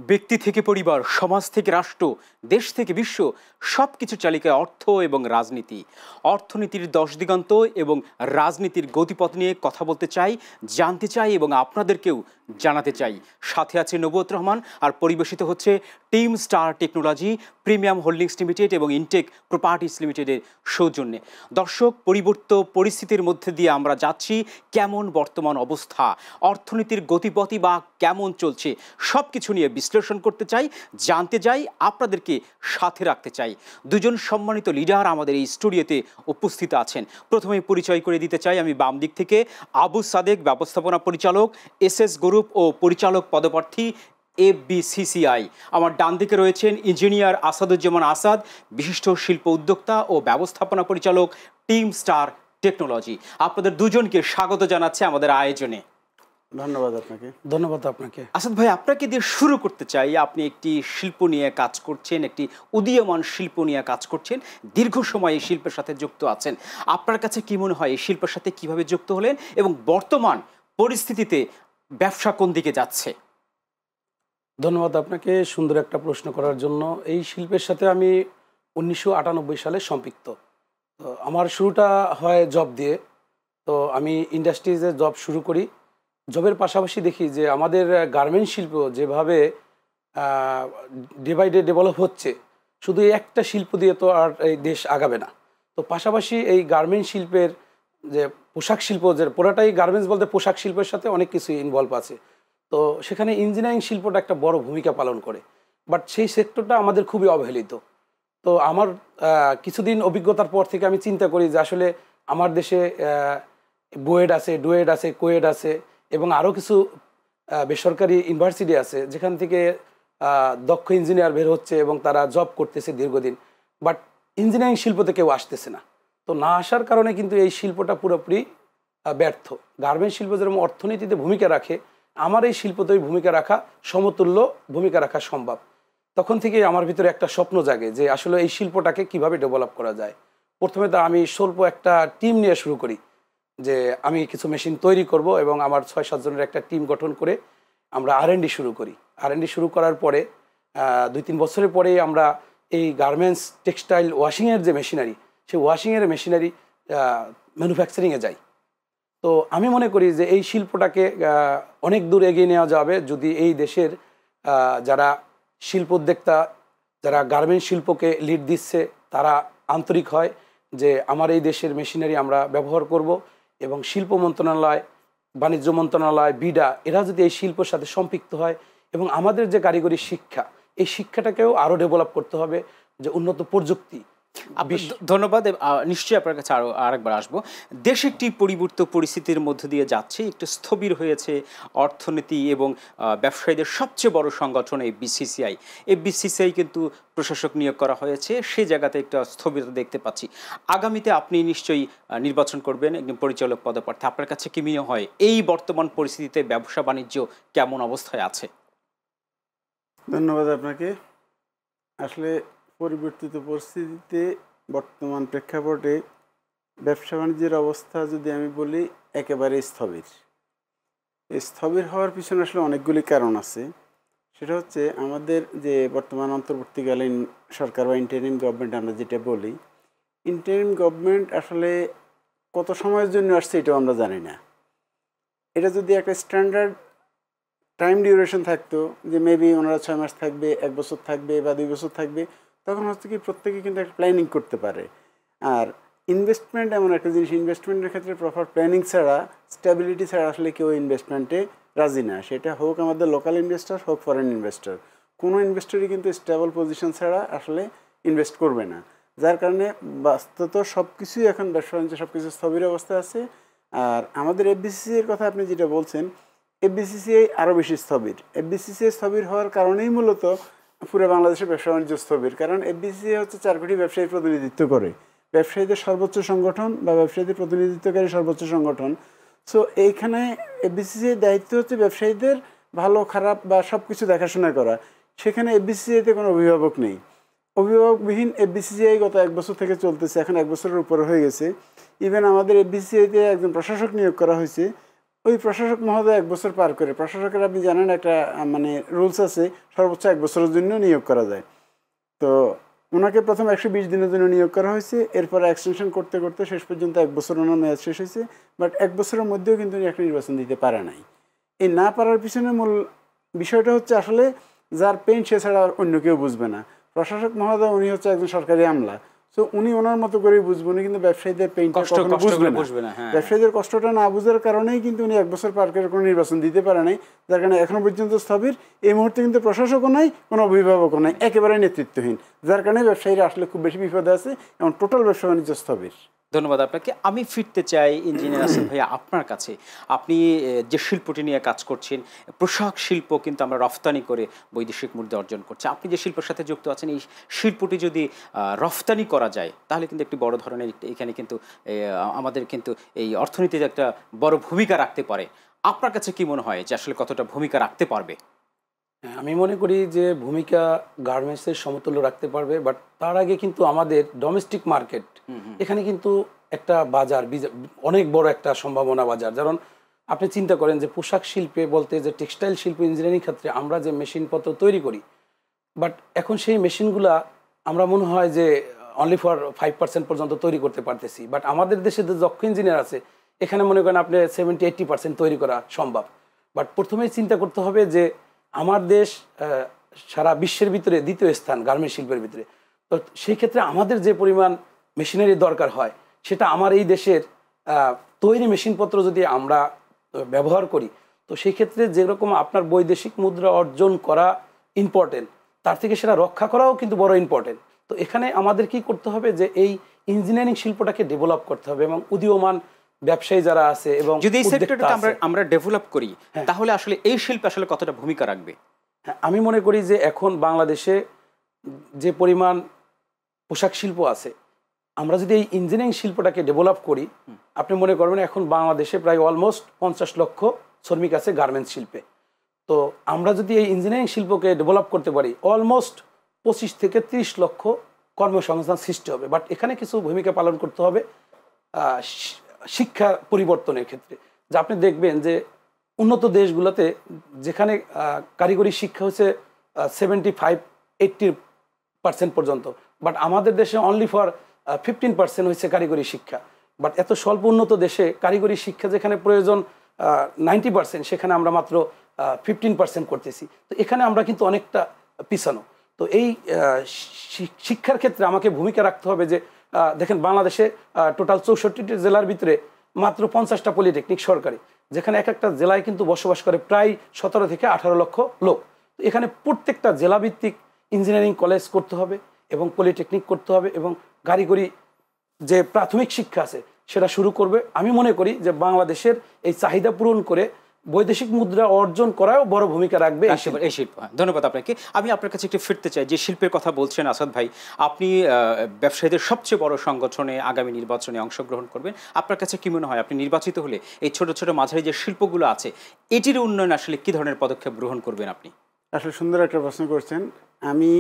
ব্যক্তি থেকে পরিবার, সমাজ থেকে রাষ্ট্র, দেশ থেকে বিশ্ব সবকিছু চালিকায় অর্থ এবং রাজনীতি। অর্থনীতির দশ দিগন্ত এবং রাজনীতির গতিপথ নিয়ে কথা বলতে চাই, জানতে চাই এবং আপনাদেরকেও জানাতে চাই। সাথে আছে নবুয়ত রহমান, আর পরিবেশিত হচ্ছে team star technology, premium holdings limited এবং ইনটেক প্রপার্টিস লিমিটেডের সৌজন্যে। দর্শক, পরিবর্তিত পরিস্থিতির মধ্যে দিয়ে আমরা যাচ্ছি। কেমন বর্তমান অবস্থা, অর্থনীতির গতিপথই বা কেমন চলছে, সব কিছু নিয়ে বিশ্লেষণ করতে চাই, জানতে চাই, আপনাদেরকে সাথে রাখতে চাই। দুজন সম্মানিত লিডার আমাদের এই স্টুডিওতে উপস্থিত আছেন। প্রথমে পরিচয় করে দিতে চাই, আমি বাম দিক থেকে আবু সাদেক, ব্যবস্থাপনা পরিচালক, এসএস গ্রুপ ও পরিচালক পদপ্রার্থী, FBCCI। আমার ডান দিকে রয়েছেন ইঞ্জিনিয়ার আসাদুজ্জামান আসাদ, বিশিষ্ট শিল্প উদ্যোক্তা ও ব্যবস্থাপনা পরিচালক, টিম স্টার টেকনোলজি। আপনাদের দুজনকে স্বাগত জানাচ্ছে আমাদের আয়োজনে। ধন্যবাদ আপনাকে। ধন্যবাদ আপনাকে। আসাদ ভাই, আপনাকে দিয়ে শুরু করতে চাই। আপনি একটি শিল্প নিয়ে কাজ করছেন, একটি উদীয়মান শিল্প নিয়ে কাজ করছেন, দীর্ঘ সময় এই শিল্পের সাথে যুক্ত আছেন। আপনার কাছে কি মনে হয় এই শিল্পের সাথে কিভাবে যুক্ত হলেন এবং বর্তমান পরিস্থিতিতে ব্যবসা কোন দিকে যাচ্ছে? ধন্যবাদ আপনাকে সুন্দর একটা প্রশ্ন করার জন্য। এই শিল্পের সাথে আমি 1998 সালে সম্পৃক্ত। তো আমার শুরুটা হয় জব দিয়ে। তো আমি ইন্ডাস্ট্রিজে জব শুরু করি। জবের পাশাপাশি দেখি যে আমাদের গার্মেন্ট শিল্প যেভাবে ডে বাই ডে ডেভেলপ হচ্ছে, শুধু এই একটা শিল্প দিয়ে তো আর এই দেশ আগাবে না। তো পাশাপাশি এই গার্মেন্ট শিল্পের যে পোশাক শিল্প, যে পুরাটাই গার্মেন্টস বলতে পোশাক শিল্পের সাথে অনেক কিছু ইনভলভ আছে। তো সেখানে ইঞ্জিনিয়ারিং শিল্পটা একটা বড় ভূমিকা পালন করে, বাট সেই সেক্টরটা আমাদের খুবই অবহেলিত। তো আমার কিছুদিন অভিজ্ঞতার পর থেকে আমি চিন্তা করি যে আসলে আমার দেশে বুয়েট আছে, ডুয়েট আছে, কোয়েট আছে এবং আরও কিছু বেসরকারি ইউনিভার্সিটি আছে যেখান থেকে দক্ষ ইঞ্জিনিয়ার বের হচ্ছে এবং তারা জব করতেছে দীর্ঘদিন, বাট ইঞ্জিনিয়ারিং শিল্পতে কেউ আসতেছে না। তো না আসার কারণে কিন্তু এই শিল্পটা পুরোপুরি ব্যর্থ। গার্মেন্ট শিল্প যেরকম অর্থনীতিতে ভূমিকা রাখে, আমার এই শিল্পতেই ভূমিকা রাখা, সমতুল্য ভূমিকা রাখা সম্ভব। তখন থেকে আমার ভিতরে একটা স্বপ্ন জাগে যে আসলে এই শিল্পটাকে কিভাবে ডেভেলপ করা যায়। প্রথমে তো আমি স্বল্প একটা টিম নিয়ে শুরু করি যে আমি কিছু মেশিন তৈরি করব এবং আমার 6-7 জনের একটা টিম গঠন করে আমরা R&D শুরু করি। R&D শুরু করার পরে 2-3 বছরের পরেই আমরা এই গার্মেন্টস টেক্সটাইল ওয়াশিংয়ের যে মেশিনারি, সেই ওয়াশিংয়ের মেশিনারি ম্যানুফ্যাকচারিংয়ে যাই। তো আমি মনে করি যে এই শিল্পটাকে অনেক দূর এগিয়ে নেওয়া যাবে যদি এই দেশের যারা শিল্প উদ্যোক্তা, যারা গার্মেন্ট শিল্পকে লিড দিচ্ছে, তারা আন্তরিক হয় যে আমার এই দেশের মেশিনারি আমরা ব্যবহার করব এবং শিল্প মন্ত্রণালয়, বাণিজ্য মন্ত্রণালয়, বিডা এরা যদি এই শিল্পের সাথে সম্পৃক্ত হয় এবং আমাদের যে কারিগরি শিক্ষা, এই শিক্ষাটাকেও আরও ডেভেলপ করতে হবে, যে উন্নত প্রযুক্তি। ধন্যবাদ। নিশ্চয়ই আপনার কাছে আরেকবার আসবো। দেশ একটি পরিবর্তিত পরিস্থিতির মধ্যে দিয়ে যাচ্ছে, একটু স্থবির হয়েছে অর্থনীতি এবং ব্যবসায়ীদের সবচেয়ে বড় সংগঠন FBCCI। FBCCI কিন্তু প্রশাসক নিয়োগ করা হয়েছে, সেই জায়গাতে একটা স্থবিরতা দেখতে পাচ্ছি। আগামীতে আপনি নিশ্চয়ই নির্বাচন করবেন একজন পরিচালক পদপ্রার্থী। আপনার কাছে কি মনে হয় এই বর্তমান পরিস্থিতিতে ব্যবসা বাণিজ্য কেমন অবস্থায় আছে? ধন্যবাদ আপনাকে। আসলে পরিবর্তিত পরিস্থিতিতে বর্তমান প্রেক্ষাপটে ব্যবসা বাণিজ্যের অবস্থা যদি আমি বলি একেবারে স্থবির। স্থবির হওয়ার পিছনে আসলে অনেকগুলি কারণ আছে। সেটা হচ্ছে আমাদের যে বর্তমান অন্তর্বর্তীকালীন সরকার বা ইন্টারিম গভর্নমেন্ট আমরা যেটা বলি, ইন্টারিম গভর্নমেন্ট আসলে কত সময়ের জন্য আসছে এটাও আমরা জানি না। এটা যদি একটা স্ট্যান্ডার্ড টাইম ডিউরেশন থাকতো যে মেবি ওনারা 6 মাস থাকবে, 1 বছর থাকবে বা 2 বছর থাকবে, তখন হচ্ছে কি প্রত্যেকে কিন্তু একটা প্ল্যানিং করতে পারে। আর ইনভেস্টমেন্ট এমন একটা জিনিস, ইনভেস্টমেন্টের ক্ষেত্রে প্রপার প্ল্যানিং ছাড়া, স্টেবিলিটি ছাড়া আসলে কেউ ইনভেস্টমেন্টে রাজি না। সেটা হোক আমাদের লোকাল ইনভেস্টর, হোক ফরেন ইনভেস্টর, কোনো ইনভেস্টরই কিন্তু স্টেবল পজিশন ছাড়া আসলে ইনভেস্ট করবে না। যার কারণে বাস্তবত সব কিছুই এখন ব্যবসা বাণিজ্য সব কিছু স্থবির অবস্থায় আছে। আর আমাদের FBCCI এর কথা আপনি যেটা বলছেন, FBCCI আরও বেশি স্থবির। FBCCI স্থবির হওয়ার কারণেই মূলত পুরো বাংলাদেশের ব্যবসা বাণিজ্য স্থবির। কারণ FBCCI হচ্ছে 4 কোটি ব্যবসায়ী প্রতিনিধিত্ব করে, ব্যবসায়ীদের সর্বোচ্চ সংগঠন বা ব্যবসায়ীদের প্রতিনিধিত্বকারী সর্বোচ্চ সংগঠন। সো এইখানে FBCCIর দায়িত্ব হচ্ছে ব্যবসায়ীদের ভালো খারাপ বা সব কিছু দেখাশোনা করা। সেখানে FBCCIতে কোনো অভিভাবক নেই। অভিভাবকবিহীন FBCCI গত 1 বছর থেকে চলতেছে, এখন 1 বছরের উপরে হয়ে গেছে। ইভেন আমাদের FBCCIতে একজন প্রশাসক নিয়োগ করা হয়েছে, ওই প্রশাসক মহোদয় 1 বছর পার করে, প্রশাসকের আপনি জানেন একটা মানে রুলস আছে, সর্বোচ্চ 1 বছরের জন্য নিয়োগ করা যায়। তো ওনাকে প্রথম 120 দিনের জন্য নিয়োগ করা হয়েছে, এরপরে এক্সটেনশন করতে করতে শেষ পর্যন্ত 1 বছর ওনার মেয়াদ শেষ হয়েছে। বাট 1 বছরের মধ্যেও কিন্তু উনি একটা নির্বাচন দিতে পারে নাই। এই না পারার পিছনে মূল বিষয়টা হচ্ছে আসলে যার পেইন সে ছাড়া অন্য কেউ বুঝবে না। প্রশাসক মহোদয় উনি হচ্ছে একজন সরকারি আমলা, তো উনি ওনার মতো করেই বুঝবেন, উনি কিন্তু ব্যবসায়ীদের পেইনটা কখনো বুঝবে না। ব্যবসায়ীদের কষ্টটা না বুঝার কারণেই কিন্তু উনি 1 বছর পার করে কোনো নির্বাচন দিতে পারে নাই, যার কারণে এখনো পর্যন্ত স্থবির। এই মুহূর্তে কিন্তু প্রশাসকও নাই, কোনো অভিভাবকও নাই, একেবারে নেতৃত্বহীন, যার কারণে ব্যবসায়ীরা আসলে খুব বেশি বিপদে আছে এবং টোটাল ব্যবসা বাণিজ্য স্থবির। ধন্যবাদ আপনাকে। আমি ফিরতে চাই ইঞ্জিনিয়ার আসাদ ভাইয়া আপনার কাছে। আপনি যে শিল্পটি নিয়ে কাজ করছেন, পোশাক শিল্প কিন্তু আমরা রফতানি করে বৈদেশিক মুদ্রা অর্জন করছি। আপনি যে শিল্পের সাথে যুক্ত আছেন, এই শিল্পটি যদি রফতানি করা যায় তাহলে কিন্তু একটি বড় ধরনের এখানে কিন্তু আমাদের কিন্তু এই অর্থনীতিতে একটা বড় ভূমিকা রাখতে পারে। আপনার কাছে কি মনে হয় যে আসলে কতটা ভূমিকা রাখতে পারবে? আমি মনে করি যে ভূমিকা গার্মেন্টসের সমতুল্য রাখতে পারবে, বাট তার আগে কিন্তু আমাদের ডোমেস্টিক মার্কেট, এখানে কিন্তু একটা বাজার, অনেক বড় একটা সম্ভাবনা বাজার। যেমন আপনি চিন্তা করেন যে পোশাক শিল্পে বলতে যে টেক্সটাইল শিল্প, ইঞ্জিনিয়ারিং ক্ষেত্রে আমরা যে মেশিনপত্র তৈরি করি, বাট এখন সেই মেশিনগুলা আমরা মনে হয় যে অনলি ফর 5% পর্যন্ত তৈরি করতে পারতেছি। বাট আমাদের দেশে যে দক্ষ ইঞ্জিনিয়ার আছে, এখানে মনে করেন আপনি 70-80% তৈরি করা সম্ভব। বাট প্রথমেই চিন্তা করতে হবে যে আমার দেশ সারা বিশ্বের ভিতরে 2য় স্থান গার্মেন্টস শিল্পের ভিতরে। তো সেই ক্ষেত্রে আমাদের যে পরিমাণ মেশিনারি দরকার হয়, সেটা আমার এই দেশের তৈরি মেশিনপত্র যদি আমরা ব্যবহার করি, তো সেই ক্ষেত্রে যেরকম আপনার বৈদেশিক মুদ্রা অর্জন করা ইম্পর্টেন্ট, তার থেকে সেটা রক্ষা করাও কিন্তু বড় ইম্পর্টেন্ট। তো এখানে আমাদের কি করতে হবে যে এই ইঞ্জিনিয়ারিং শিল্পটাকে ডেভেলপ করতে হবে, এবং উদীয়মান ব্যবসায়ী যারা আছে এবং যদি এই সেক্টরটা আমরা ডেভেলপ করি, তাহলে আসলে এই শিল্প আসলে কতটা ভূমিকা রাখবে? আমি মনে করি যে এখন বাংলাদেশে যে পরিমাণ পোশাক শিল্প আছে, আমরা যদি এই ইঞ্জিনিয়ারিং শিল্পটাকে ডেভেলপ করি, আপনি মনে করবেন এখন বাংলাদেশে প্রায় অলমোস্ট 50 লক্ষ শ্রমিক আছে গার্মেন্টস শিল্পে। তো আমরা যদি এই ইঞ্জিনিয়ারিং শিল্পকে ডেভেলপ করতে পারি, অলমোস্ট 25 থেকে 30 লক্ষ কর্মসংস্থান সৃষ্টি হবে। বাট এখানে কিছু ভূমিকা পালন করতে হবে শিক্ষা পরিবর্তনের ক্ষেত্রে। যে আপনি দেখবেন যে উন্নত দেশগুলোতে যেখানে কারিগরি শিক্ষা হচ্ছে 75-80% পর্যন্ত, বাট আমাদের দেশে অনলি ফর 15% হচ্ছে কারিগরি শিক্ষা। বাট এত স্বল্প উন্নত দেশে কারিগরি শিক্ষা যেখানে প্রয়োজন 90%, সেখানে আমরা মাত্র 15% করতেছি। তো এখানে আমরা কিন্তু অনেকটা পিছানো। তো এই শিক্ষার ক্ষেত্রে আমাকে ভূমিকা রাখতে হবে যে দেখেন বাংলাদেশে টোটাল 64টি জেলার ভিতরে মাত্র 50টা পলিটেকনিক সরকারি, যেখানে এক একটা জেলায় কিন্তু বসবাস করে প্রায় 17 থেকে 18 লক্ষ লোক। তো এখানে প্রত্যেকটা জেলাভিত্তিক ইঞ্জিনিয়ারিং কলেজ করতে হবে এবং পলিটেকনিক করতে হবে, এবং কারিগরি যে প্রাথমিক শিক্ষা আছে সেটা শুরু করবে। আমি মনে করি যে বাংলাদেশের এই চাহিদা পূরণ করে বৈদেশিক মুদ্রা অর্জন করাও বড় ভূমিকা রাখবে এই শিল্প। ধন্যবাদ আপনাকে। আমি আপনার কাছে একটু ফিরতে চাই, যে শিল্পের কথা বলছেন আসাদ ভাই, আপনি ব্যবসায়ীদের সবচেয়ে বড় সংগঠনে আগামী নির্বাচনে অংশগ্রহণ করবেন। আপনার কাছে কি মনে হয়, আপনি নির্বাচিত হলে এই ছোট ছোট মাঝারি যে শিল্পগুলো আছে, এটির উন্নয়ন আসলে কি ধরনের পদক্ষেপ গ্রহণ করবেন আপনি? আসলে সুন্দর একটা প্রশ্ন করছেন। আমি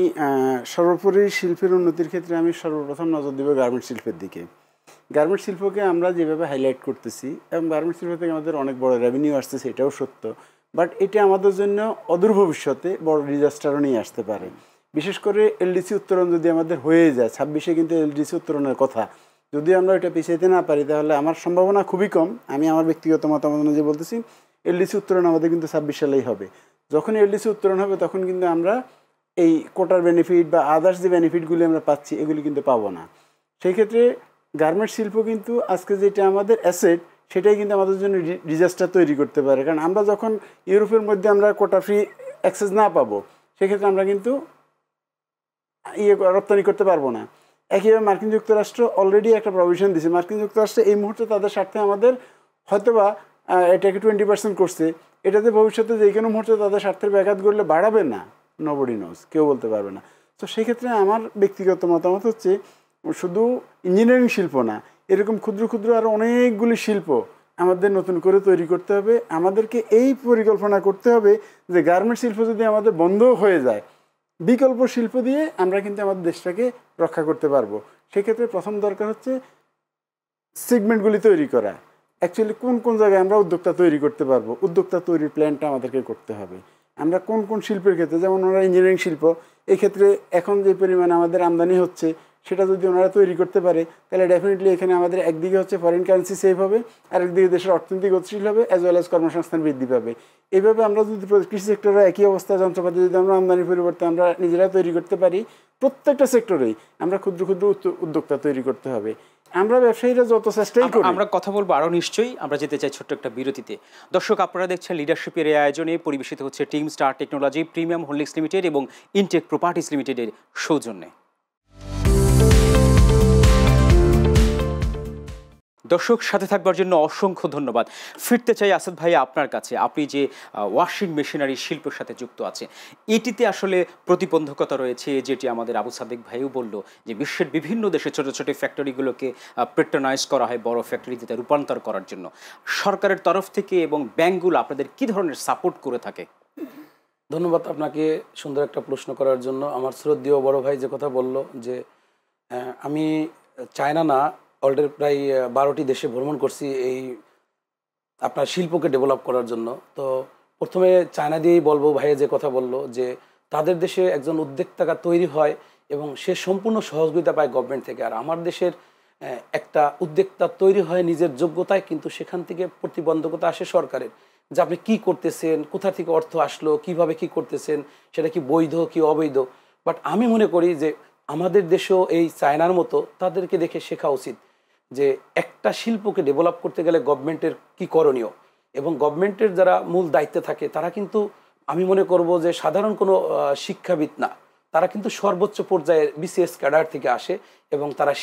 সর্বোপরি শিল্পের উন্নতির ক্ষেত্রে আমি সর্বপ্রথম নজর দেব গার্মেন্টস শিল্পের দিকে। গার্মেন্টস শিল্পকে আমরা যেভাবে হাইলাইট করতেছি, এবং গার্মেন্টস শিল্প থেকে আমাদের অনেক বড় রেভিনিউ আসতেছে, এটাও সত্য। বাট এটা আমাদের জন্য অদূর ভবিষ্যতে বড় ডিজাস্টারও নিয়ে আসতে পারে। বিশেষ করে এলডিসি উত্তরণ যদি আমাদের হয়ে যায়, 26-এ কিন্তু এলডিসি উত্তরণের কথা, যদি আমরা এটা পিছাইতে না পারি তাহলে আমার সম্ভাবনা খুবই কম, আমি আমার ব্যক্তিগত মতামত অনুযায়ী বলতেছি, এলডিসি উত্তরণ আমাদের কিন্তু 26 সালেই হবে। যখন এলডিসি উত্তরণ হবে তখন কিন্তু আমরা এই কোটার বেনিফিট বা আদার্স যে বেনিফিটগুলি আমরা পাচ্ছি এগুলি কিন্তু পাবো না। সেই ক্ষেত্রে গার্মেন্টস শিল্প কিন্তু আজকে যেটা আমাদের অ্যাসেট, সেটাই কিন্তু আমাদের জন্য ডিজাস্টার তৈরি করতে পারে। কারণ আমরা যখন ইউরোপের মধ্যে আমরা কোটা ফ্রি অ্যাক্সেস না পাবো, সেক্ষেত্রে আমরা কিন্তু রপ্তানি করতে পারবো না। একইভাবে মার্কিন যুক্তরাষ্ট্র অলরেডি একটা প্রভিশন দিয়েছে। মার্কিন যুক্তরাষ্ট্র এই মুহূর্তে তাদের স্বার্থে আমাদের হয়তোবা এটাকে 20% করছে, এটাতে ভবিষ্যতে যে কোনো মুহূর্তে তাদের স্বার্থের ব্যাঘাত করলে বাড়াবে না, নোবডি নোজ, কেউ বলতে পারবে না। তো সেই ক্ষেত্রে আমার ব্যক্তিগত মতামত হচ্ছে শুধু ইঞ্জিনিয়ারিং শিল্প না, এরকম ক্ষুদ্র ক্ষুদ্র আরও অনেকগুলি শিল্প আমাদের নতুন করে তৈরি করতে হবে। আমাদেরকে এই পরিকল্পনা করতে হবে যে গার্মেন্টস শিল্প যদি আমাদের বন্ধ হয়ে যায়, বিকল্প শিল্প দিয়ে আমরা কিন্তু আমাদের দেশটাকে রক্ষা করতে পারবো। সেক্ষেত্রে প্রথম দরকার হচ্ছে সেগমেন্টগুলি তৈরি করা। অ্যাকচুয়ালি কোন কোন জায়গায় আমরা উদ্যোক্তা তৈরি করতে পারবো, উদ্যোক্তা তৈরির প্ল্যানটা আমাদেরকে করতে হবে। আমরা কোন কোন শিল্পের ক্ষেত্রে, যেমন ওনারা ইঞ্জিনিয়ারিং শিল্প, এই ক্ষেত্রে এখন যে পরিমাণে আমাদের আমদানি হচ্ছে সেটা যদি ওনারা তৈরি করতে পারে তাহলে ডেফিনেটলি এখানে আমাদের একদিকে হচ্ছে ফরেন কারেন্সি সেভ হবে, আর একদিকে দেশের অর্থনীতি গতিশীল হবে, অ্যাজ ওয়েল অ্যাজ কর্মসংস্থান বৃদ্ধি পাবে। এইভাবে আমরা যদি কৃষি সেক্টরে একই অবস্থা যন্ত্রপাতি যদি আমরা আমদানির পরিবর্তে আমরা নিজেরা তৈরি করতে পারি, প্রত্যেকটা সেক্টরেই আমরা ক্ষুদ্র ক্ষুদ্র উদ্যোক্তা তৈরি করতে হবে। আমরা ব্যবসায়ীরা যত চেষ্টাই করি, আমরা কথা বলবো আরও নিশ্চয়ই। আমরা যেতে চাই ছোট্ট একটা বিরতিতে। দর্শক, আপনারা দেখছেন লিডারশিপের এই আয়োজনে পরিবেশিত হচ্ছে team star technology, premium holdings limited এবং ইনটেক প্রপার্টিজ লিমিটেডের সৌজন্যে। দর্শক, সাথে থাকবার জন্য অসংখ্য ধন্যবাদ। ফিরতে চাই আসাদ ভাই আপনার কাছে। আপনি যে ওয়াশিং মেশিনারি শিল্পের সাথে যুক্ত আছে, এটিতে আসলে প্রতিবন্ধকতা রয়েছে, যেটি আমাদের আবু সাদেক ভাইও বলল, যে বিশ্বের বিভিন্ন দেশে ছোট ছোট ফ্যাক্টরিগুলোকে পেট্রোনাইজ করা হয় বড় ফ্যাক্টরিতে রূপান্তর করার জন্য। সরকারের তরফ থেকে এবং ব্যাংকগুলো আপনাদের কী ধরনের সাপোর্ট করে থাকে? ধন্যবাদ আপনাকে সুন্দর একটা প্রশ্ন করার জন্য। আমার শ্রদ্ধেয় বড় ভাই যে কথা বলল, যে আমি চায়না না, অলরেডি প্রায় 12টি দেশে ভ্রমণ করছি এই আপনার শিল্পকে ডেভেলপ করার জন্য। তো প্রথমে চায়না দিয়েই বলবো, ভাইয়ে যে কথা বললো, যে তাদের দেশে একজন উদ্যোক্তা তৈরি হয় এবং সে সম্পূর্ণ সহযোগিতা পায় গভর্নমেন্ট থেকে। আর আমার দেশের একটা উদ্যোক্তা তৈরি হয় নিজের যোগ্যতায়, কিন্তু সেখান থেকে প্রতিবন্ধকতা আসে সরকারের, যে আপনি কী করতেছেন, কোথা থেকে অর্থ আসলো, কিভাবে কি করতেছেন, সেটা কি বৈধ কি অবৈধ। বাট আমি মনে করি যে আমাদের দেশেও এই চায়নার মতো তাদেরকে দেখে শেখা উচিত যে একটা শিল্পকে ডেভেলপ করতে গেলে গভর্নমেন্টের কি করণীয়, এবং গভর্নমেন্টের যারা মূল দায়িত্বে থাকে তারা কিন্তু আমি মনে করব যে সাধারণ কোনো শিক্ষাবিদ না, তারা কিন্তু সর্বোচ্চ পর্যায়ের বিসিএস ক্যাডার থেকে আসে এবং তারা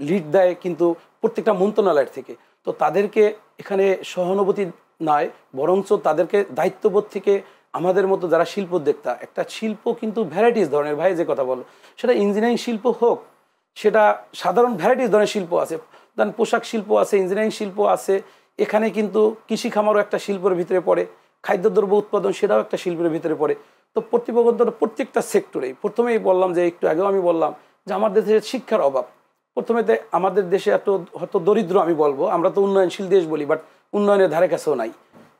লিড দেয় কিন্তু প্রত্যেকটা মন্ত্রণালয়ের থেকে। তো তাদেরকে এখানে সহানুভূতি নয়, বরঞ্চ তাদেরকে দায়িত্ববোধ থেকে আমাদের মতো যারা শিল্পোদ্যোক্তা, একটা শিল্প কিন্তু ভ্যারাইটিস ধরনের, ভাই যে কথা বলো, সেটা ইঞ্জিনিয়ারিং শিল্প হোক, সেটা সাধারণ ভ্যারাইটিস ধরনের শিল্প আছে, দেন পোশাক শিল্প আছে, ইঞ্জিনিয়ারিং শিল্প আছে, এখানে কিন্তু কৃষি খামারও একটা শিল্পের ভিতরে পড়ে, খাদ্যদ্রব্য উৎপাদন সেটাও একটা শিল্পের ভিতরে পড়ে। তো প্রত্যেকটা সেক্টরেই, প্রথমেই বললাম যে একটু আগেও আমি বললাম যে আমাদের দেশের শিক্ষার অভাব। প্রথমেতে আমাদের দেশে এত হয়তো দরিদ্র, আমি বলবো, আমরা তো উন্নয়নশীল দেশ বলি, বাট উন্নয়নের ধারে কাছেও নাই।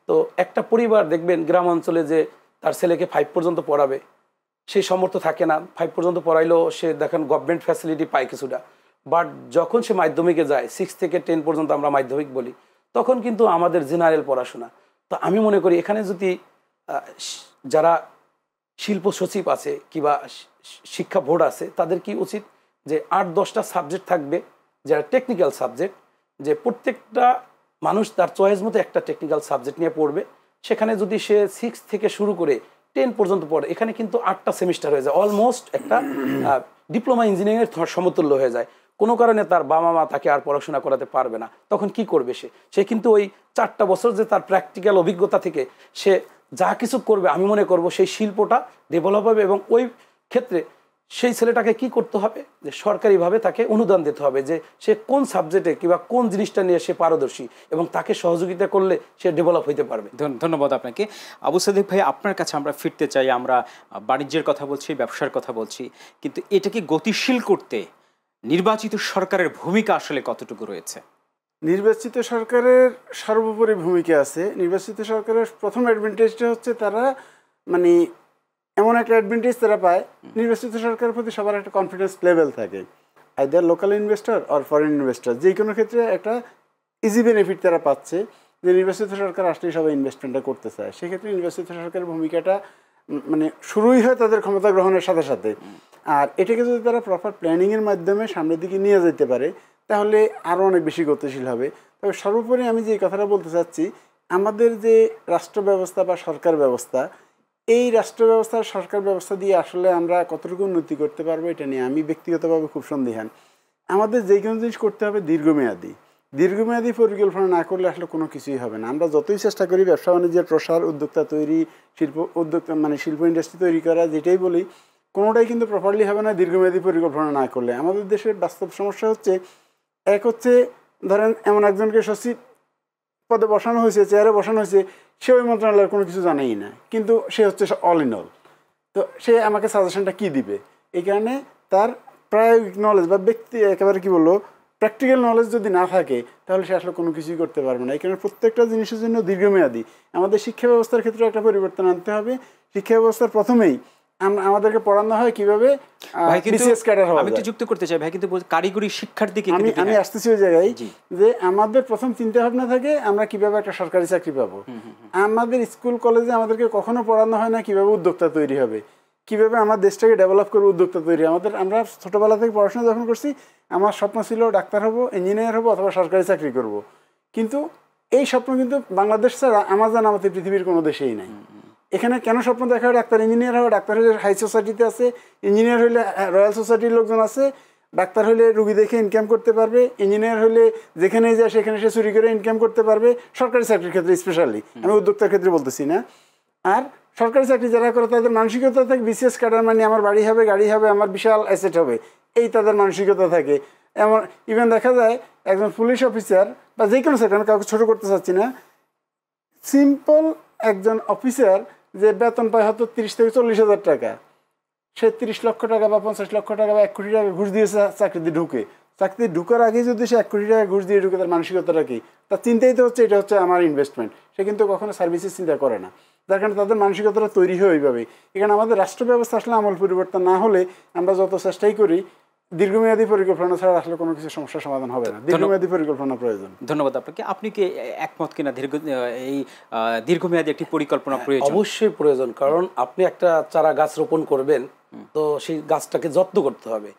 তো একটা পরিবার দেখবেন গ্রাম অঞ্চলে যে তার ছেলেকে 5 পর্যন্ত পড়াবে, সেই সামর্থ্য থাকে না। 5 পর্যন্ত পড়াইলেও সে দেখেন গভর্নমেন্ট ফ্যাসিলিটি পায় কিছুটা, বাট যখন সে মাধ্যমিকে যায়, 6 থেকে 10 পর্যন্ত আমরা মাধ্যমিক বলি, তখন কিন্তু আমাদের জেনারেল পড়াশোনা। তো আমি মনে করি এখানে যদি যারা শিল্প সচিব আছে কিংবা শিক্ষা বোর্ড আছে, তাদের কি উচিত যে 8-10টা সাবজেক্ট থাকবে যারা টেকনিক্যাল সাবজেক্ট, যে প্রত্যেকটা মানুষ তার চয়েস মতো একটা টেকনিক্যাল সাবজেক্ট নিয়ে পড়বে। সেখানে যদি সে 6 থেকে শুরু করে 10 পর্যন্ত পড়ে, এখানে কিন্তু 8টা সেমিস্টার হয়ে যায়, অলমোস্ট একটা ডিপ্লোমা ইঞ্জিনিয়ারিংয়ের সমতুল্য হয়ে যায়। কোনো কারণে তার বাবা মা তাকে আর পড়াশোনা করাতে পারবে না, তখন কি করবে সে কিন্তু ওই 4টা বছর যে তার প্র্যাকটিক্যাল অভিজ্ঞতা থেকে সে যা কিছু করবে, আমি মনে করব সেই শিল্পটা ডেভেলপ হবে। এবং ওই ক্ষেত্রে সেই ছেলেটাকে কি করতে হবে, যে সরকারিভাবে তাকে অনুদান দিতে হবে, যে সে কোন সাবজেক্টে কিংবা কোন জিনিসটা নিয়ে সে পারদর্শী, এবং তাকে সহযোগিতা করলে সে ডেভেলপ হইতে পারবে। ধন্যবাদ আপনাকে। আবু সাদেক ভাই, আপনার কাছে আমরা ফিরতে চাই। আমরা বাণিজ্যের কথা বলছি, ব্যবসার কথা বলছি, কিন্তু এটাকে গতিশীল করতে নির্বাচিত সরকারের ভূমিকা আসলে কতটুকু রয়েছে? নির্বাচিত সরকারের সর্বোপরি ভূমিকা আছে। নির্বাচিত সরকারের প্রথম অ্যাডভান্টেজটা হচ্ছে তারা মানে এমন একটা অ্যাডভান্টেজ তারা পায়, নির্বাচিত সরকারের প্রতি সবার একটা কনফিডেন্স লেভেল থাকে, either local investor or foreign investor, যে কোনো ক্ষেত্রে একটা ইজি বেনিফিট তারা পাচ্ছে যে নির্বাচিত সরকার আসলেই সবাই ইনভেস্টমেন্টটা করতে চায়। সেক্ষেত্রে নির্বাচিত সরকারের ভূমিকাটা মানে শুরুই হয় তাদের ক্ষমতা গ্রহণের সাথে সাথে। আর এটাকে যদি তারা প্রপার প্ল্যানিংয়ের মাধ্যমে সামনের দিকে নিয়ে যেতে পারে তাহলে আরও অনেক বেশি গতিশীল হবে। তবে সর্বোপরি আমি যে কথাটা বলতে চাচ্ছি, আমাদের যে রাষ্ট্র ব্যবস্থা বা সরকার ব্যবস্থা, এই রাষ্ট্র ব্যবস্থা সরকার ব্যবস্থা দিয়ে আসলে আমরা কতটুকু উন্নতি করতে পারবো এটা নিয়ে আমি ব্যক্তিগতভাবে খুব সন্দিহান। আমাদের যে কোনো জিনিস করতে হবে দীর্ঘমেয়াদী পরিকল্পনা না করলে আসলে কোনো কিছুই হবে না। আমরা যতই চেষ্টা করি ব্যবসা বাণিজ্যের প্রসার, উদ্যোক্তা তৈরি, শিল্প ইন্ডাস্ট্রি তৈরি করা, যেটাই বলি, কোনোটাই কিন্তু প্রপারলি হবে না দীর্ঘমেয়াদী পরিকল্পনা না করলে। আমাদের দেশের বাস্তব সমস্যা হচ্ছে, এক হচ্ছে ধরেন এমন একজনকে সচিব পদে বসানো হয়েছে, চেয়ারে বসানো হয়েছে, সে ওই মন্ত্রণালয়ের কোনো কিছু জানেই না, কিন্তু সে হচ্ছে অল ইন অল। তো সে আমাকে সাজেশনটা কী দিবে? এই কারণে তার প্রায়োগিক নলেজ বা ব্যক্তি একেবারে কী বললো প্র্যাকটিক্যাল নলেজ যদি না থাকে তাহলে সে আসলে কোনো কিছুই করতে পারবে না। এই কারণে প্রত্যেকটা জিনিসের জন্য দীর্ঘমেয়াদী আমাদের শিক্ষা ব্যবস্থার ক্ষেত্রে একটা পরিবর্তন আনতে হবে। শিক্ষা ব্যবস্থার প্রথমেই আমাদেরকে পড়ানো হয় কিভাবে বিসিএস ক্যাডার হওয়া যায়। আমি একটু যুক্ত করতে চাই ভাই, কিন্তু কারিগরি শিক্ষার দিকে আমি আসতেছি ওই জায়গায় যে আমাদের প্রথম চিন্তা ভাবনা থাকে আমরা কিভাবে একটা সরকারি চাকরি পাবো। আমাদের স্কুল কলেজে আমাদেরকে কখনো পড়ানো হয় না কিভাবে উদ্যোক্তা তৈরি হবে, কিভাবে আমার দেশটাকে ডেভেলপ করবো, উদ্যোক্তা তৈরি। আমরা ছোটবেলা থেকে পড়াশোনা যখন করছি আমার স্বপ্ন ছিল ডাক্তার হবো, ইঞ্জিনিয়ার হবো অথবা সরকারি চাকরি করব। কিন্তু এই স্বপ্ন কিন্তু বাংলাদেশ ছাড়া আমার জানা মতে পৃথিবীর কোনো দেশেই নাই। এখানে কেন স্বপ্ন দেখা হয় ডাক্তার ইঞ্জিনিয়ার হবে? ডাক্তার হলে হাই সোসাইটিতে আছে, ইঞ্জিনিয়ার হলে রয়্যাল সোসাইটির লোকজন আছে, ডাক্তার হলে রুগী দেখে ইনকাম করতে পারবে, ইঞ্জিনিয়ার হলে যেখানে যায় সেখানে সে চুরি করে ইনকাম করতে পারবে, সরকারি চাকরির ক্ষেত্রে স্পেশালি, আমি উদ্যোক্তার ক্ষেত্রে বলতেছি না। আর সরকারি চাকরি যারা করে তাদের মানসিকতা থাকে বিসিএস ক্যাডার মানে আমার বাড়ি হবে, গাড়ি হবে, আমার বিশাল অ্যাসেট হবে, এই তাদের মানসিকতা থাকে। এমন ইভেন দেখা যায় একজন পুলিশ অফিসার বা যে কোনো সেক্টর, আমি কাউকে ছোটো করতে চাচ্ছি না, সিম্পল একজন অফিসার যে বেতন পায় হয়তো 30 থেকে 40,000 টাকা, সে 30 লক্ষ টাকা বা 50 লক্ষ টাকা বা 1 কোটি টাকা ঘুষ দিয়েছে চাকরিতে ঢুকে। চাকরিতে ঢুকার আগে যদি সে 1 কোটি টাকা ঘুষ দিয়ে ঢুকে, তার মানসিকতাটা কি? তার চিন্তাই তো হচ্ছে এটা হচ্ছে আমার ইনভেস্টমেন্ট। সে কিন্তু কখনো সার্ভিসের চিন্তা করে না, যার কারণে তাদের মানসিকতাটা তৈরি হয় ওইভাবেই। এখানে আমাদের রাষ্ট্র ব্যবস্থা আসলে আমল পরিবর্তন না হলে আমরা যত চেষ্টাই করি দীর্ঘমেয়াদী পরিকল্পনা ছাড়া আসলে কোনো কিছু সমস্যার সমাধান হবে না। দীর্ঘমেয়াদী পরিকল্পনা প্রয়োজন। ধন্যবাদ আপনাকে। আপনি কি একমত কিনা এই দীর্ঘমেয়াদী একটি পরিকল্পনা প্রয়োজন? অবশ্যই প্রয়োজন, কারণ আপনি একটা চারা গাছ রোপণ করবেন তো সেই গাছটাকে যত্ন করতে হবে,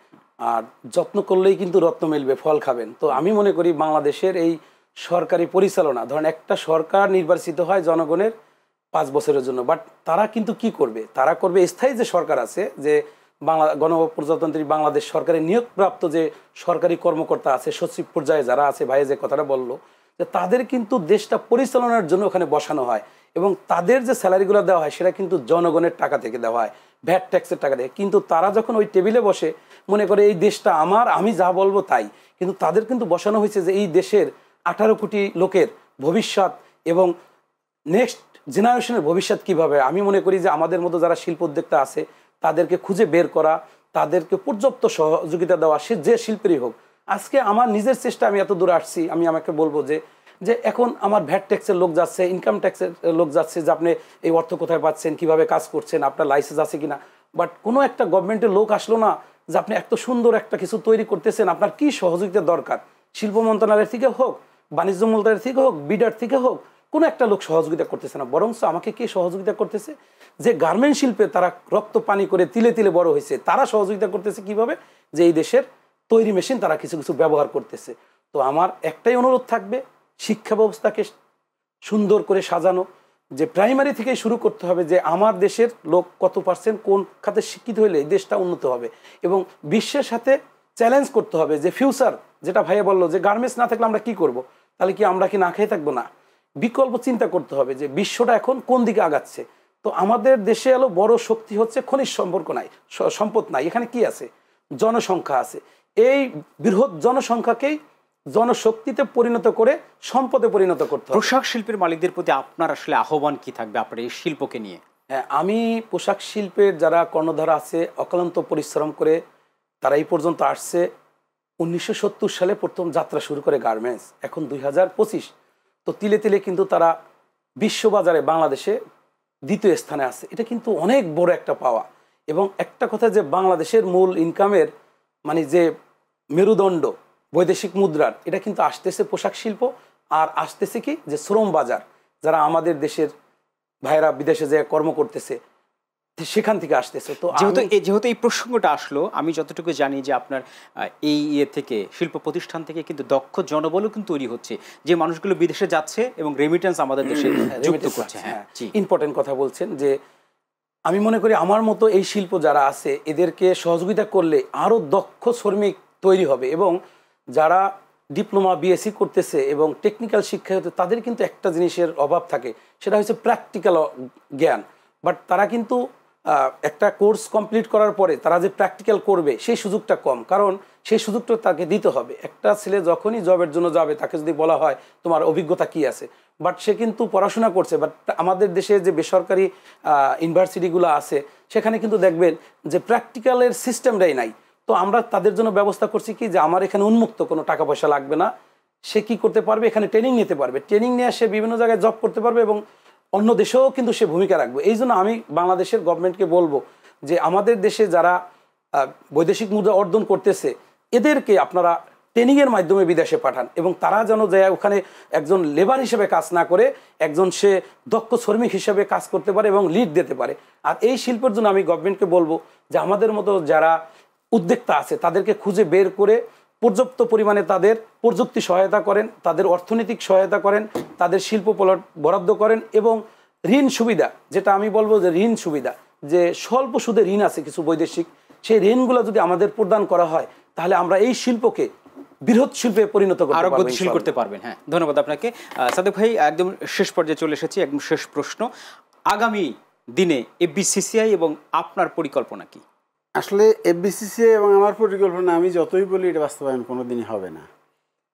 আর যত্ন করলেই কিন্তু রত্ন মিলবে, ফল খাবেন। তো আমি মনে করি বাংলাদেশের এই সরকারি পরিচালনা, ধরেন একটা সরকার নির্বাচিত হয় জনগণের 5 বছরের জন্য, বাট তারা কিন্তু কি করবে? তারা করবে স্থায়ী যে সরকার আছে, যে গণপ্রজাতন্ত্রী বাংলাদেশ সরকারের নিয়োগপ্রাপ্ত যে সরকারি কর্মকর্তা আছে, সচিব পর্যায়ে যারা আছে, ভাই যে কথাটা বললো, যে তাদের কিন্তু দেশটা পরিচালনার জন্য ওখানে বসানো হয়, এবং তাদের যে স্যালারিগুলো দেওয়া হয় সেটা কিন্তু জনগণের টাকা থেকে দেওয়া হয়, ভ্যাট ট্যাক্সের টাকা থেকে। কিন্তু তারা যখন ওই টেবিলে বসে মনে করে এই দেশটা আমার, আমি যা বলবো তাই, কিন্তু তাদের কিন্তু বসানো হয়েছে যে এই দেশের 18 কোটি লোকের ভবিষ্যৎ এবং নেক্সট জেনারেশনের ভবিষ্যৎ কিভাবে। আমি মনে করি যে আমাদের মতো যারা শিল্প উদ্যোক্তা আছে তাদেরকে খুঁজে বের করা, তাদেরকে পর্যাপ্ত সহযোগিতা দেওয়া, সে যে শিল্পেরই হোক। আজকে আমার নিজের চেষ্টা আমি এত দূর আসছি, আমি আমাকে বলবো যে এখন আমার ভ্যাট ট্যাক্সের লোক যাচ্ছে, ইনকাম ট্যাক্সের লোক যাচ্ছে, যে আপনি এই অর্থ কোথায় পাচ্ছেন, কিভাবে কাজ করছেন, আপনার লাইসেন্স আছে কিনা। বাট কোনো একটা গভর্নমেন্টের লোক আসলো না যে আপনি এত সুন্দর একটা কিছু তৈরি করতেছেন, আপনার কি সহযোগিতা দরকার, শিল্প মন্ত্রণালয়ের থেকে হোক, বাণিজ্য মন্ত্রণালয়ের থেকে হোক, বিডার থেকে হোক, কোনো একটা লোক সহযোগিতা করতেছে না। বরং আমাকে কে সহযোগিতা করতেছে? যে গার্মেন্ট শিল্পে তারা রক্ত পানি করে তিলে তিলে বড় হয়েছে, তারা সহযোগিতা করতেছে কিভাবে? যে এই দেশের তৈরি মেশিন তারা কিছু কিছু ব্যবহার করতেছে। তো আমার একটাই অনুরোধ থাকবে, শিক্ষা ব্যবস্থাকে সুন্দর করে সাজানো, যে প্রাইমারি থেকে শুরু করতে হবে, যে আমার দেশের লোক কত % কোন খাতে শিক্ষিত হলে এই দেশটা উন্নত হবে, এবং বিশ্বের সাথে চ্যালেঞ্জ করতে হবে যে ফিউচার, যেটা ভাইয়া বললো যে গার্মেন্টস না থাকলে আমরা কি করব, তাহলে কি আমরা কি না খেয়ে থাকবো? না, বিকল্প চিন্তা করতে হবে যে বিশ্বটা এখন কোন দিকে আগাচ্ছে। তো আমাদের দেশে এলো বড় শক্তি হচ্ছে খনিজ সম্পদ নাই, এখানে কি আছে? জনসংখ্যা আছে। এই বৃহৎ জনসংখ্যাকেই জনশক্তিতে পরিণত করে সম্পদে পরিণত করতে হবে। পোশাক শিল্পের মালিকদের প্রতি আপনার আসলে আহ্বান কি থাকবে আপনার এই শিল্পকে নিয়ে? হ্যাঁ, আমি পোশাক শিল্পের যারা কর্ণধার আছে অক্লান্ত পরিশ্রম করে তারা এই পর্যন্ত আসছে। 1970 সালে প্রথম যাত্রা শুরু করে গার্মেন্টস, এখন 2025। তো তিলে তিলে কিন্তু তারা বিশ্ববাজারে বাংলাদেশে 2য় স্থানে আছে। এটা কিন্তু অনেক বড় একটা পাওয়া। এবং একটা কথা, যে বাংলাদেশের মূল ইনকামের মানে যে মেরুদণ্ড বৈদেশিক মুদ্রার, এটা কিন্তু আসতেছে পোশাক শিল্প, আর আসতেছে কি যে শ্রম বাজার, যারা আমাদের দেশের ভাইরা বিদেশে যে কর্ম করতেছে সেখান থেকে আসতেছে। তো যেহেতু এই প্রসঙ্গটা আসলো, আমি যতটুকু জানি যে আপনার এই থেকে শিল্প প্রতিষ্ঠান থেকে কিন্তু দক্ষ জনবলও কিন্তু তৈরি হচ্ছে, যে মানুষগুলো বিদেশে যাচ্ছে এবং রেমিটেন্স আমাদের দেশে যুক্ত করছে। হ্যাঁ, ইম্পর্টেন্ট কথা বলছেন। যে আমি মনে করি আমার মতো এই শিল্প যারা আছে এদেরকে সহযোগিতা করলে আরও দক্ষ শ্রমিক তৈরি হবে, এবং যারা ডিপ্লোমা বিএসসি করতেছে এবং টেকনিক্যাল শিক্ষা হতে, তাদের কিন্তু একটা জিনিসের অভাব থাকে, সেটা হচ্ছে প্র্যাকটিক্যাল জ্ঞান। বাট তারা কিন্তু একটা কোর্স কমপ্লিট করার পরে তারা যে প্র্যাকটিক্যাল করবে সেই সুযোগটা কম, কারণ সেই সুযোগটা তাকে দিতে হবে। একটা ছেলে যখনই জবের জন্য যাবে তাকে যদি বলা হয় তোমার অভিজ্ঞতা কি আছে, বাট সে কিন্তু পড়াশোনা করছে, বাট আমাদের দেশে যে বেসরকারি ইউনিভার্সিটিগুলো আছে সেখানে কিন্তু দেখবেন যে প্র্যাকটিক্যালের সিস্টেমটাই নাই। তো আমরা তাদের জন্য ব্যবস্থা করছি কি যে আমার এখানে উন্মুক্ত কোনো টাকা পয়সা লাগবে না, সে কি করতে পারবে, এখানে ট্রেনিং নিতে পারবে, ট্রেনিং নিয়ে সে বিভিন্ন জায়গায় জব করতে পারবে এবং অন্য দেশেও কিন্তু সে ভূমিকা রাখবে। এই জন্য আমি বাংলাদেশের গভর্নমেন্টকে বলবো যে আমাদের দেশে যারা বৈদেশিক মুদ্রা অর্জন করতেছে এদেরকে আপনারা ট্রেনিংয়ের মাধ্যমে বিদেশে পাঠান এবং তারা যেন যায় ওখানে একজন লেবার হিসেবে কাজ না করে একজন সে দক্ষ শ্রমিক হিসেবে কাজ করতে পারে এবং লিড দিতে পারে। আর এই শিল্পের জন্য আমি গভর্নমেন্টকে বলবো যে আমাদের মতো যারা উদ্যোক্তা আছে তাদেরকে খুঁজে বের করে পর্যাপ্ত পরিমাণে তাদের প্রযুক্তি সহায়তা করেন, তাদের অর্থনৈতিক সহায়তা করেন, তাদের শিল্প প্লট বরাদ্দ করেন এবং ঋণ সুবিধা, যেটা আমি বলবো যে ঋণ সুবিধা, যে স্বল্প সুদে ঋণ আছে কিছু বৈদেশিক, সেই ঋণগুলো যদি আমাদের প্রদান করা হয় তাহলে আমরা এই শিল্পকে বৃহৎ শিল্পে পরিণত করতে আরো পারবো, গতিশীল করতে পারবেন। হ্যাঁ, ধন্যবাদ আপনাকে। সাদেক ভাই, একদম শেষ পর্যায়ে চলে এসেছি, একদম শেষ প্রশ্ন, আগামী দিনে এফবিসিসিআই এবং আপনার পরিকল্পনা কি? আসলে এফবিসিসিআই এবং আমার পরিকল্পনা আমি যতই বলি এটা বাস্তবায়ন কোনো দিনই হবে না।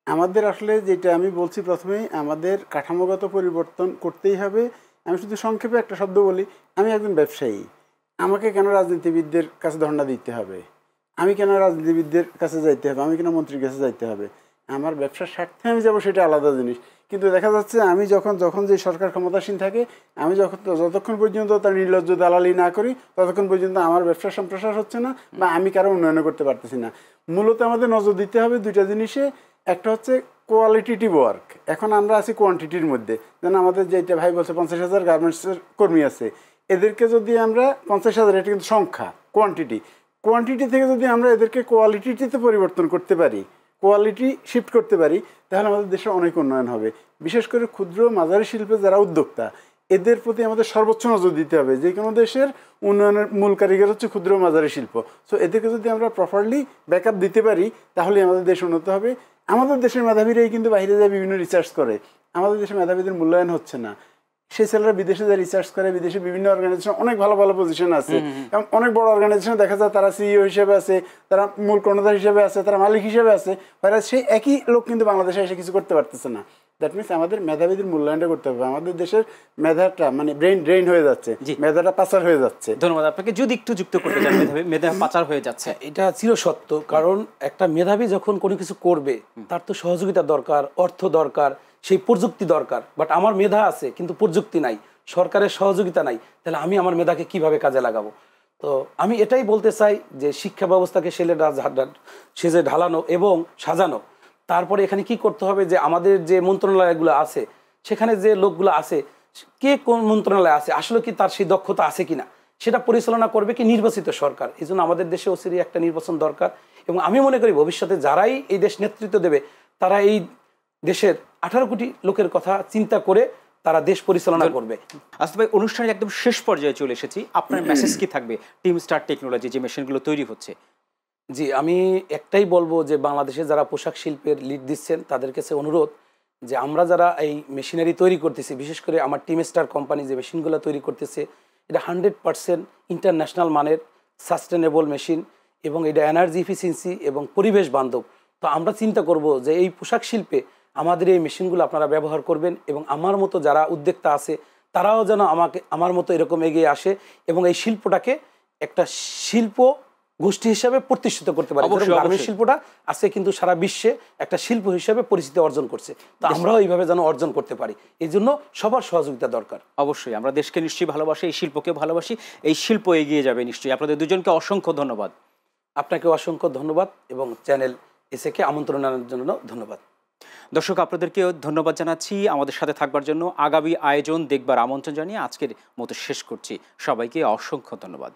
আমাদের আসলে যেটা আমি বলছি প্রথমেই, আমাদের কাঠামোগত পরিবর্তন করতেই হবে। আমি শুধু সংক্ষেপে একটা শব্দ বলি, আমি একজন ব্যবসায়ী, আমাকে কেন রাজনীতিবিদদের কাছে ধর্ণা দিতে হবে, আমি কেন রাজনীতিবিদদের কাছে যাইতে হবে, আমি কেন মন্ত্রীর কাছে যাইতে হবে? আমার ব্যবসার স্বার্থে আমি যাবো, সেটা আলাদা জিনিস। কিন্তু দেখা যাচ্ছে আমি যখন যে সরকার ক্ষমতাসীন থাকে, আমি যতক্ষণ পর্যন্ত তার নির্লজ্জ দালালি না করি ততক্ষণ পর্যন্ত আমার ব্যবসার সম্প্রসার হচ্ছে না বা আমি কারো উন্নয়ন করতে পারতেছি না। মূলত আমাদের নজর দিতে হবে দুইটা জিনিসে। একটা হচ্ছে কোয়ালিটিটিভ ওয়ার্ক। এখন আমরা আছি কোয়ান্টিটির মধ্যে, যেন আমাদের যেটা ভাই বলছে 50,000 গার্মেন্টসের কর্মী আছে, এদেরকে যদি আমরা 50,000, এটা কিন্তু সংখ্যা, কোয়ান্টিটি থেকে যদি আমরা এদেরকে কোয়ালিটিতে পরিবর্তন করতে পারি, কোয়ালিটি শিফট করতে পারি, তাহলে আমাদের দেশের অনেক উন্নয়ন হবে। বিশেষ করে ক্ষুদ্র মাঝারি শিল্পে যারা উদ্যোক্তা, এদের প্রতি আমাদের সর্বোচ্চ নজর দিতে হবে। যে কোনো দেশের উন্নয়নের মূল কারিগর হচ্ছে ক্ষুদ্র মাঝারি শিল্প। সো এদেরকে যদি আমরা প্রপারলি ব্যাকআপ দিতে পারি তাহলে আমাদের দেশ উন্নত হবে। আমাদের দেশের মেধাবীরাই কিন্তু বাইরে যায় বিভিন্ন রিসার্চ করে, আমাদের দেশের মেধাবীদের মূল্যায়ন হচ্ছে না। সেই ছেলেরা বিদেশে যায় রিসার্চ করে, বিদেশে বিভিন্ন অর্গানাইজেশন অনেক ভালো ভালো পজিশন আছে এবং অনেক বড় অর্গানাইজেশন দেখা যায় তারা সিইও হিসেবে আছে, তারা মূল কর্ণধার হিসেবে আছে, তারা মালিক হিসেবে আছে, তারা সেই একই লোক কিন্তু বাংলাদেশে এসে কিছু করতে পারতেছে না। দ্যাট মিনস আমাদের মেধাবীদের মূল্যায়নটা করতে হবে। আমাদের দেশের মেধাটা মানে ড্রেইন হয়ে যাচ্ছে, মেধাটা পাচার হয়ে যাচ্ছে। ধন্যবাদ আপনাকে। যদি একটু যুক্ত করতে চান, মেধা পাচার হয়ে যাচ্ছে, এটা চিরসত্য। কারণ একটা মেধাবী যখন কোনো কিছু করবে তার তো সহযোগিতা দরকার, অর্থ দরকার, সেই প্রযুক্তি দরকার। বাট আমার মেধা আছে কিন্তু প্রযুক্তি নাই, সরকারের সহযোগিতা নাই, তাহলে আমি আমার মেধাকে কিভাবে কাজে লাগাবো? তো আমি এটাই বলতে চাই যে শিক্ষা ব্যবস্থাকে সেজে ঢালানো এবং সাজানো। তারপরে এখানে কি করতে হবে যে আমাদের যে মন্ত্রণালয়গুলো আছে সেখানে যে লোকগুলো আছে, কে কোন মন্ত্রণালয় আছে, আসলে কি তার সেই দক্ষতা আছে কিনা সেটা পরিচালনা করবে কি নির্বাচিত সরকার। এই জন্য আমাদের দেশে অচিরেই একটা নির্বাচন দরকার এবং আমি মনে করি ভবিষ্যতে যারাই এই দেশ নেতৃত্ব দেবে তারা এই দেশের 18 কোটি লোকের কথা চিন্তা করে তারা দেশ পরিচালনা করবে। আসলে ভাই, অনুষ্ঠানের একদম শেষ পর্যায়ে চলে এসেছি, আপনার মেসেজ কি থাকবে টিম স্টার টেকনোলজি যে মেশিনগুলো তৈরি হচ্ছে? জি, আমি একটাই বলবো যে বাংলাদেশে যারা পোশাক শিল্পের লিড দিচ্ছেন তাদের কাছে অনুরোধ যে আমরা যারা এই মেশিনারি তৈরি করতেছি, বিশেষ করে আমার টিম স্টার কোম্পানি যে মেশিনগুলো তৈরি করতেছে, এটা 100% ইন্টারন্যাশনাল মানের সাস্টেনেবল মেশিন এবং এটা এনার্জি এফিসিয়েন্সি এবং পরিবেশ বান্ধব। তো আমরা চিন্তা করব যে এই পোশাক শিল্পে আমাদের এই মেশিনগুলো আপনারা ব্যবহার করবেন এবং আমার মতো যারা উদ্যোক্তা আছে তারাও যেন আমার মতো এরকম এগিয়ে আসে এবং এই শিল্পটাকে একটা শিল্প গোষ্ঠী হিসাবে প্রতিষ্ঠিত করতে পারে। গার্মেন্ট শিল্পটা আজকে কিন্তু সারা বিশ্বে একটা শিল্প হিসাবে পরিচিতি অর্জন করছে, তো আমরাও এইভাবে যেন অর্জন করতে পারি। এই জন্য সবার সহযোগিতা দরকার। অবশ্যই আমরা দেশকে নিশ্চয়ই ভালোবাসি, এই শিল্পকে ভালোবাসি, এই শিল্প এগিয়ে যাবে নিশ্চয়ই। আপনাদের দুজনকে অসংখ্য ধন্যবাদ। আপনাকে অসংখ্য ধন্যবাদ এবং চ্যানেল এসএকে আমন্ত্রণ জানানোর জন্য ধন্যবাদ। দর্শক, আপনাদেরকেও ধন্যবাদ জানাচ্ছি আমাদের সাথে থাকবার জন্য। আগামী আয়োজন দেখবার আমন্ত্রণ জানিয়ে আজকের মতো শেষ করছি। সবাইকে অসংখ্য ধন্যবাদ।